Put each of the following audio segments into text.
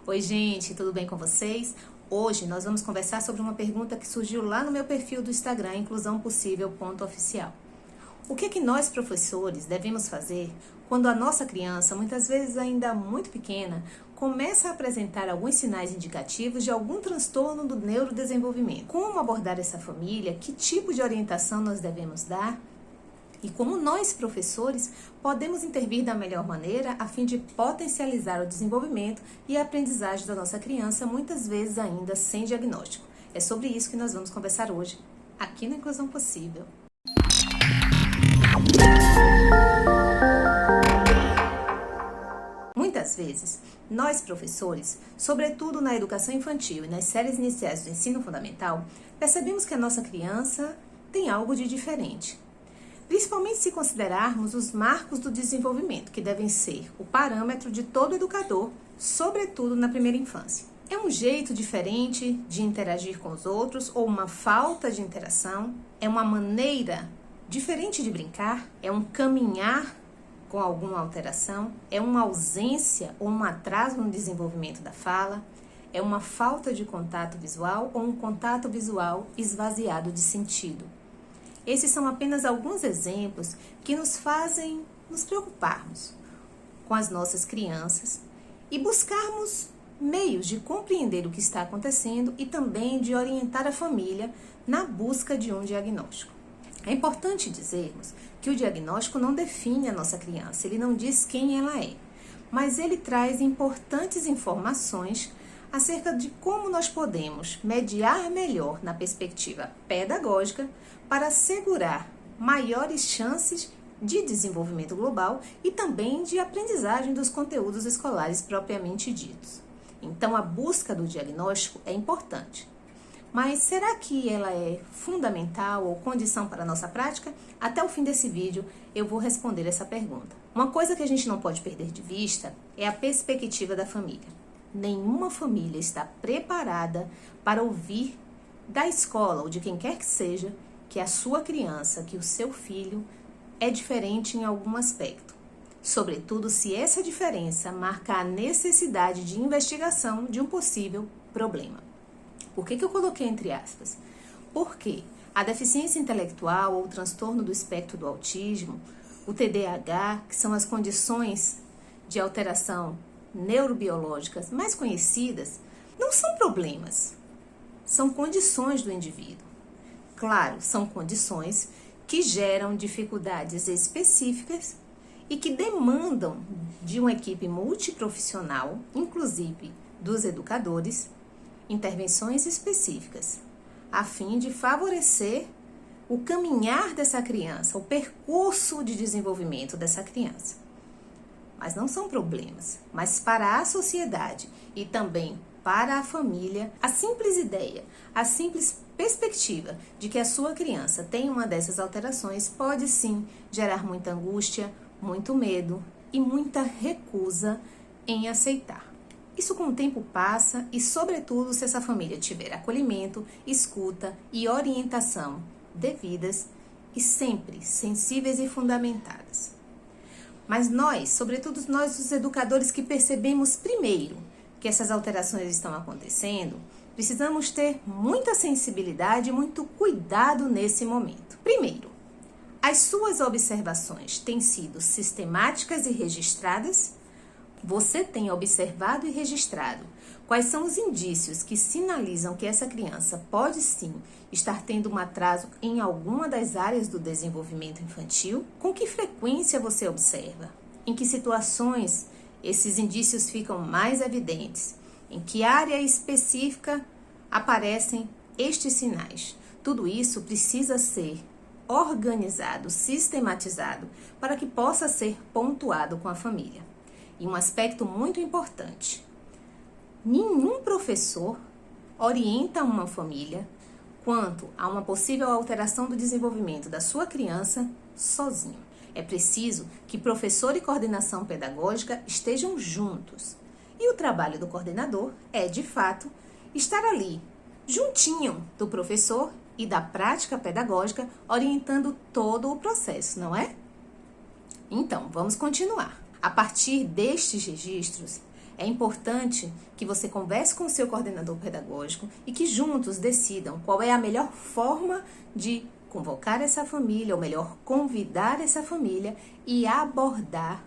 Oi, gente, tudo bem com vocês? Hoje nós vamos conversar sobre uma pergunta que surgiu lá no meu perfil do Instagram, inclusãopossível.oficial. O que é que nós, professores, devemos fazer quando a nossa criança, muitas vezes ainda muito pequena, começa a apresentar alguns sinais indicativos de algum transtorno do neurodesenvolvimento? Como abordar essa família? Que tipo de orientação nós devemos dar? E como nós, professores, podemos intervir da melhor maneira a fim de potencializar o desenvolvimento e a aprendizagem da nossa criança, muitas vezes ainda sem diagnóstico. É sobre isso que nós vamos conversar hoje, aqui na Inclusão Possível. Muitas vezes, nós, professores, sobretudo na educação infantil e nas séries iniciais do ensino fundamental, percebemos que a nossa criança tem algo de diferente. Principalmente se considerarmos os marcos do desenvolvimento, que devem ser o parâmetro de todo educador, sobretudo na primeira infância. É um jeito diferente de interagir com os outros ou uma falta de interação? É uma maneira diferente de brincar? É um caminhar com alguma alteração? É uma ausência ou um atraso no desenvolvimento da fala? É uma falta de contato visual ou um contato visual esvaziado de sentido? Esses são apenas alguns exemplos que nos fazem nos preocuparmos com as nossas crianças e buscarmos meios de compreender o que está acontecendo e também de orientar a família na busca de um diagnóstico. É importante dizermos que o diagnóstico não define a nossa criança, ele não diz quem ela é, mas ele traz importantes informações acerca de como nós podemos mediar melhor na perspectiva pedagógica para assegurar maiores chances de desenvolvimento global e também de aprendizagem dos conteúdos escolares propriamente ditos. Então, a busca do diagnóstico é importante. Mas será que ela é fundamental ou condição para a nossa prática? Até o fim desse vídeo eu vou responder essa pergunta. Uma coisa que a gente não pode perder de vista é a perspectiva da família. Nenhuma família está preparada para ouvir da escola ou de quem quer que seja que a sua criança, que o seu filho é diferente em algum aspecto. Sobretudo se essa diferença marca a necessidade de investigação de um possível problema. Por que eu coloquei entre aspas? Porque a deficiência intelectual ou o transtorno do espectro do autismo, o TDAH, que são as condições de alteração neurobiológicas mais conhecidas, não são problemas, são condições do indivíduo. Claro, são condições que geram dificuldades específicas e que demandam de uma equipe multiprofissional, inclusive dos educadores, intervenções específicas, a fim de favorecer o caminhar dessa criança, o percurso de desenvolvimento dessa criança. Mas não são problemas, mas para a sociedade e também para a família, a simples ideia, a simples perspectiva de que a sua criança tem uma dessas alterações pode sim gerar muita angústia, muito medo e muita recusa em aceitar. Isso com o tempo passa e, sobretudo, se essa família tiver acolhimento, escuta e orientação devidas e sempre sensíveis e fundamentadas. Mas nós, sobretudo nós os educadores que percebemos primeiro que essas alterações estão acontecendo, precisamos ter muita sensibilidade e muito cuidado nesse momento. Primeiro, as suas observações têm sido sistemáticas e registradas? Você tem observado e registrado quais são os indícios que sinalizam que essa criança pode sim estar tendo um atraso em alguma das áreas do desenvolvimento infantil? Com que frequência você observa? Em que situações esses indícios ficam mais evidentes? Em que área específica aparecem estes sinais? Tudo isso precisa ser organizado, sistematizado, para que possa ser pontuado com a família. E um aspecto muito importante: nenhum professor orienta uma família quanto a uma possível alteração do desenvolvimento da sua criança sozinho. É preciso que professor e coordenação pedagógica estejam juntos. E o trabalho do coordenador é, de fato, estar ali, juntinho do professor e da prática pedagógica, orientando todo o processo, não é? Então, vamos continuar. A partir destes registros, É importante que você converse com o seu coordenador pedagógico e que juntos decidam qual é a melhor forma de convocar essa família, ou melhor, convidar essa família e abordar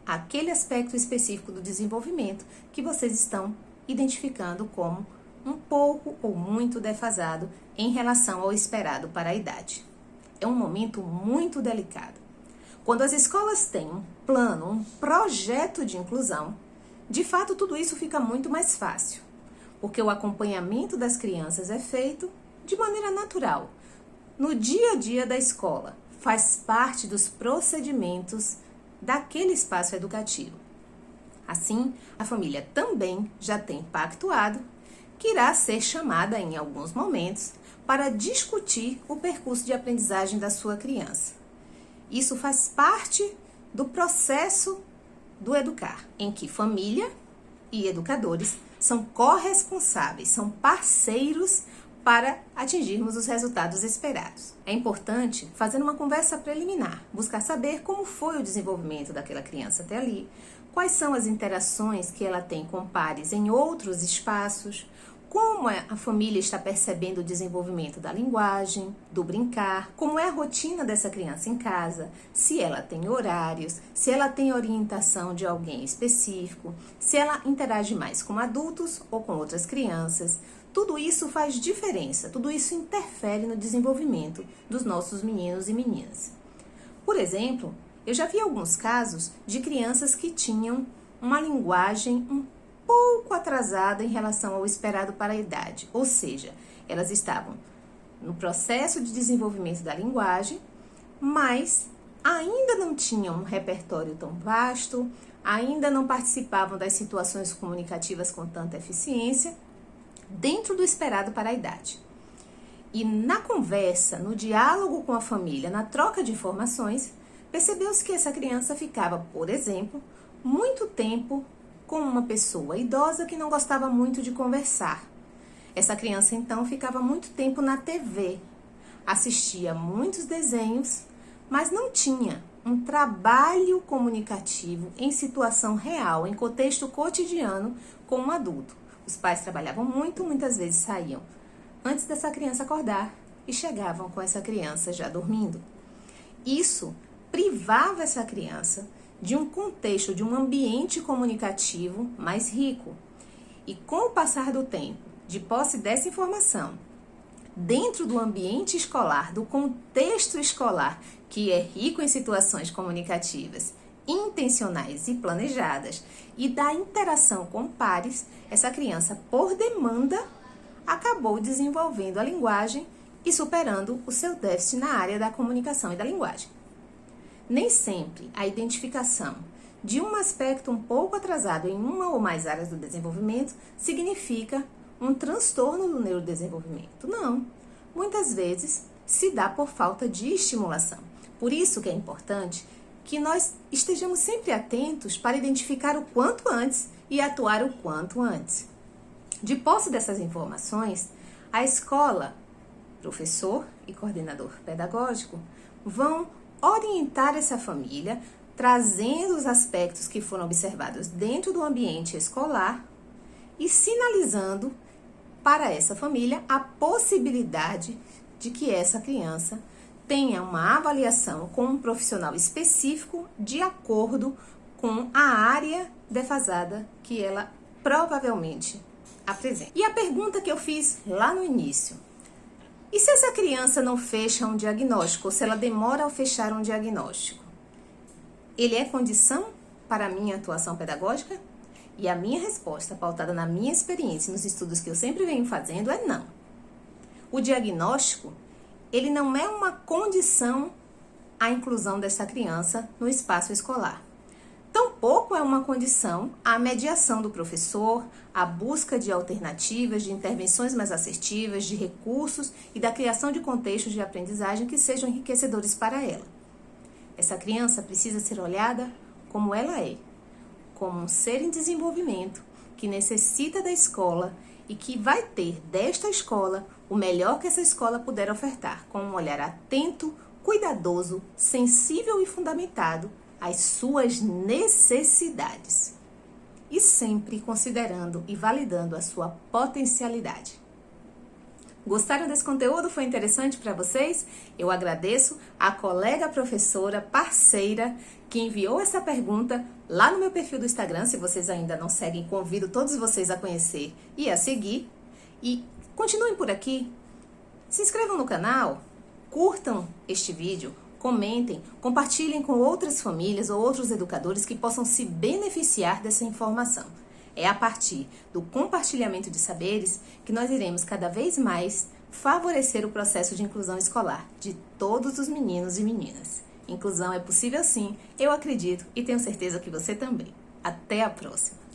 aquele aspecto específico do desenvolvimento que vocês estão identificando como um pouco ou muito defasado em relação ao esperado para a idade. É um momento muito delicado. Quando as escolas têm um plano, um projeto de inclusão, de fato tudo isso fica muito mais fácil, porque o acompanhamento das crianças é feito de maneira natural, no dia a dia da escola, faz parte dos procedimentos daquele espaço educativo. Assim, a família também já tem pactuado que irá ser chamada em alguns momentos para discutir o percurso de aprendizagem da sua criança. Isso faz parte do processo do educar, em que família e educadores são corresponsáveis, são parceiros para atingirmos os resultados esperados. É importante fazer uma conversa preliminar, buscar saber como foi o desenvolvimento daquela criança até ali, quais são as interações que ela tem com pares em outros espaços, como a família está percebendo o desenvolvimento da linguagem, do brincar, como é a rotina dessa criança em casa, se ela tem horários, se ela tem orientação de alguém específico, se ela interage mais com adultos ou com outras crianças. Tudo isso faz diferença, tudo isso interfere no desenvolvimento dos nossos meninos e meninas. Por exemplo, eu já vi alguns casos de crianças que tinham uma linguagem um pouco atrasada em relação ao esperado para a idade, ou seja, elas estavam no processo de desenvolvimento da linguagem, mas ainda não tinham um repertório tão vasto, ainda não participavam das situações comunicativas com tanta eficiência, dentro do esperado para a idade. E na conversa, no diálogo com a família, na troca de informações, percebeu-se que essa criança ficava, por exemplo, muito tempo com uma pessoa idosa que não gostava muito de conversar. Essa criança, então, ficava muito tempo na TV, assistia muitos desenhos, mas não tinha um trabalho comunicativo em situação real, em contexto cotidiano com um adulto. Os pais trabalhavam muito, muitas vezes saíam antes dessa criança acordar e chegavam com essa criança já dormindo. Isso privava essa criança de um contexto, de um ambiente comunicativo mais rico. E com o passar do tempo, de posse dessa informação, dentro do ambiente escolar, do contexto escolar, que é rico em situações comunicativas, intencionais e planejadas, e da interação com pares, essa criança, por demanda, acabou desenvolvendo a linguagem e superando o seu déficit na área da comunicação e da linguagem. Nem sempre a identificação de um aspecto um pouco atrasado em uma ou mais áreas do desenvolvimento significa um transtorno do neurodesenvolvimento. Não. Muitas vezes se dá por falta de estimulação. Por isso que é importante que nós estejamos sempre atentos para identificar o quanto antes e atuar o quanto antes. De posse dessas informações, a escola, professor e coordenador pedagógico vão orientar essa família, trazendo os aspectos que foram observados dentro do ambiente escolar e sinalizando para essa família a possibilidade de que essa criança tenha uma avaliação com um profissional específico de acordo com a área defasada que ela provavelmente apresenta. E a pergunta que eu fiz lá no início: e se essa criança não fecha um diagnóstico, ou se ela demora a fechar um diagnóstico? Ele é condição para a minha atuação pedagógica? E a minha resposta, pautada na minha experiência e nos estudos que eu sempre venho fazendo, é não. O diagnóstico, ele não é uma condição à inclusão dessa criança no espaço escolar. Tampouco é uma condição à mediação do professor, à busca de alternativas, de intervenções mais assertivas, de recursos e da criação de contextos de aprendizagem que sejam enriquecedores para ela. Essa criança precisa ser olhada como ela é, como um ser em desenvolvimento que necessita da escola e que vai ter desta escola o melhor que essa escola puder ofertar, com um olhar atento, cuidadoso, sensível e fundamentado às suas necessidades. e sempre considerando e validando a sua potencialidade. Gostaram desse conteúdo? Foi interessante para vocês? Eu agradeço a colega professora parceira que enviou essa pergunta lá no meu perfil do Instagram. Se vocês ainda não seguem, convido todos vocês a conhecer e a seguir. E continuem por aqui, se inscrevam no canal, curtam este vídeo, comentem, compartilhem com outras famílias ou outros educadores que possam se beneficiar dessa informação. É a partir do compartilhamento de saberes que nós iremos cada vez mais favorecer o processo de inclusão escolar de todos os meninos e meninas. Inclusão é possível sim, eu acredito e tenho certeza que você também. Até a próxima!